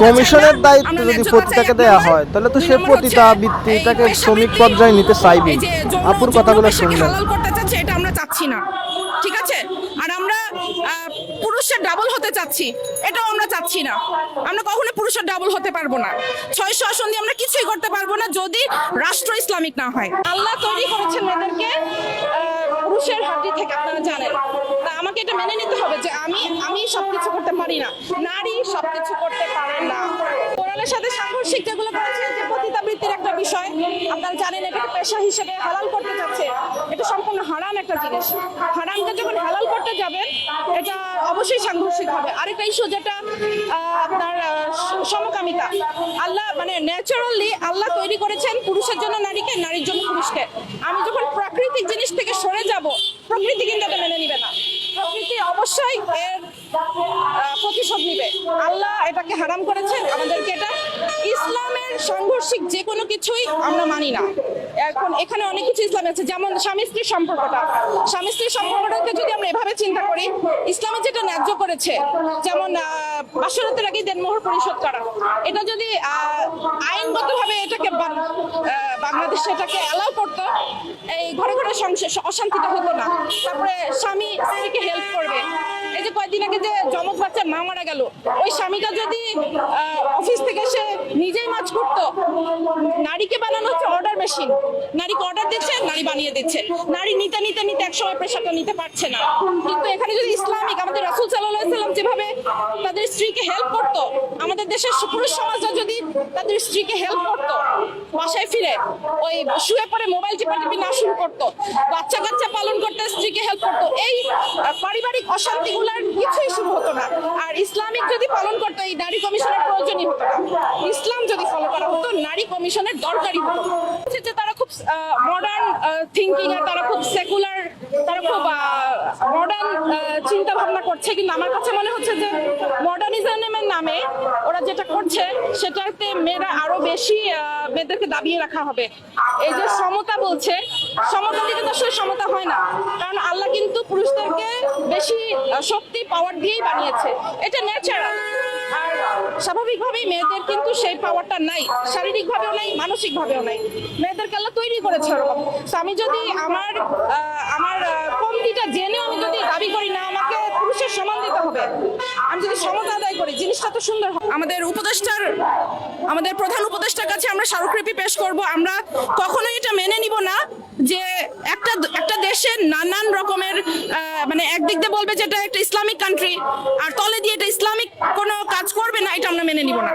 কমিশনের দায়িত্ব যদি প্রতিটাকে দেওয়া হয় তাহলে তো সে প্রতিটা বৃত্তিটাকে শ্রমিক পর্যায়ে নিতে চাইবে। আপুর কথাগুলো শুনলেন। হালাল করতে চাচ্ছে, এটা আমরা চাচ্ছি না, ঠিক আছে। আর আমরা পুরুষের ডাবল হতে চাচ্ছি, এটাও আমরা চাচ্ছি না। আমরা কখনো পুরুষের ডাবল হতে পারবো না। 600 আসন দিয়ে আমরা কিছুই করতে পারবো না যদি রাষ্ট্র ইসলামিক না হয়। আল্লাহ তৈরি করেছেন মেয়েদেরকে পুরুষের হাড্ডি থেকে, আপনারা জানেন। তা আমাকে এটা মেনে নিতে হবে যে আমি সবকিছু করতে পারি না, নারী সবকিছু করতে পারে না। কোরআনের সাথে সাংঘর্ষিক যেগুলো করেছে, যে পতিতাবৃত্তির একটা বিষয়, আপনারা জানেন এটাকে পেশা হিসেবে হালাল করতে চাচ্ছে। এটা সম্পূর্ণ হারাম একটা জিনিস। হারামকে যখন হালাল করতে যাবেন, এটা অবশ্যই সাংঘর্ষিক হবে। আরেকটা ইস্যু যেটা আপনার সমকামিতা। আল্লাহ মানে ন্যাচারালি আল্লাহ তৈরি করেছেন পুরুষের জন্য নারীকে, নারীর জন্য পুরুষকে। আমি যখন প্রাকৃতিক জিনিস থেকে সরে যাব, প্রকৃতি কিন্তু এটা মেনে নিবে না। প্রকৃতি অবশ্যই এর প্রতিশোধ নিবে। আল্লাহ এটাকে হারাম করেছেন, আমাদেরকে এটা ইসলামের সাংঘর্ষিক যে কোনো কিছুই আমরা মানি না। এখন এখানে অনেক কিছু ইসলাম আছে, যেমন স্বামী স্ত্রীর সম্পর্কটা। স্বামী স্ত্রীর সম্পর্কটাকে যদি আমরা এভাবে চিন্তা করি, ইসলামে যেটা ন্যায্য করেছে, যেমন বাসরাতের আগে দেনমোহর পরিশোধ করা, এটা যদি আইনগতভাবে এটাকে বাংলাদেশে এটাকে অ্যালাউ করতো, এই ঘরে ঘরে অশান্তিটা হতো না। তারপরে স্বামী স্ত্রীকে হেল্প করবে। এই যে কয়েকদিন আগে যে যমজ বাচ্চার মা মারা গেল, ওই স্বামীটা যদি অফিস থেকে এসে নিজেই মাছ করতো, নারীকে বানানো হচ্ছে অর্ডার মেশিন। নারীকে অর্ডার দিচ্ছে, নারী বানিয়ে দিচ্ছে। নারী নিতে নিতে নিতে একসময় প্রেশারটা নিতে পারছে না। কিন্তু এখানে যদি ইসলামিক, আমাদের রাসূল সাল্লাল্লাহু আলাইহি ওয়াসাল্লাম যেভাবে তাদের স্ত্রীকে হেল্প করতো, আমাদের দেশের পুরুষ সমাজরা যদি তাদের স্ত্রীকে হেল্প করতো, বাসায় ফিরে ওই শুয়ে পড়ে মোবাইল টিপাটিপি না শুরু করতো, বাচ্চা কাচ্চা পালন করতে স্ত্রীকে হেল্প করতো, এই পারিবারিক অশান্তিগুলোর কিছুই শুরু হতো না। আর ইসলামিক যদি পালন করতো, এই নারী কমিশনের প্রয়োজনই হতো না। ইসলাম যদি ফলো করা হতো, নারী কমিশনের দরকারই হতো। যে তারা খুব মডার্ন থিঙ্কিং এ, তারা খুব সেকুলার, তারা খুব মডার্ন চিন্তা ভাবনা করছে। কিন্তু আমার কাছে মনে হচ্ছে যে মডার্নিজমের নামে ওরা যেটা করছে, সেটাতে মেয়েরা আরো বেশি মেয়েদেরকে দাবিয়ে রাখা হবে। এই যে সমতা বলছে, সমতা দিকে তো আসলে সমতা হয় না, কারণ আল্লাহ কিন্তু পুরুষদেরকে বেশি শক্তি পাওয়ার দিয়েই বানিয়েছে, এটা ন্যাচারাল। আর স্বাভাবিকভাবেই মেয়েদের কিন্তু সেই পাওয়ারটা নাই, শারীরিকভাবেও নাই, মানসিকভাবেও নাই। মেয়েদেরকে আল্লাহ তৈরি করেছে ওরকম। আমি যদি আমার কমতিটা জেনেও আমি যদি দাবি করি না আমাকে পুরুষের সমান দিতে হবে, আমি যদি সমতা আদায় করি, জিনিসটা তো সুন্দর হবে। আমাদের প্রধান উপদেষ্টার কাছে আমরা স্মারকলিপি পেশ করব। আমরা কখনোই এটা মেনে নিব না যে একটা দেশের নানান রকমের মানে একদিক দিয়ে বলবে যে এটা একটা ইসলামিক কান্ট্রি, আর তলে দিয়ে এটা ইসলামিক কোনো কাজ করবে না, এটা আমরা মেনে নিব না।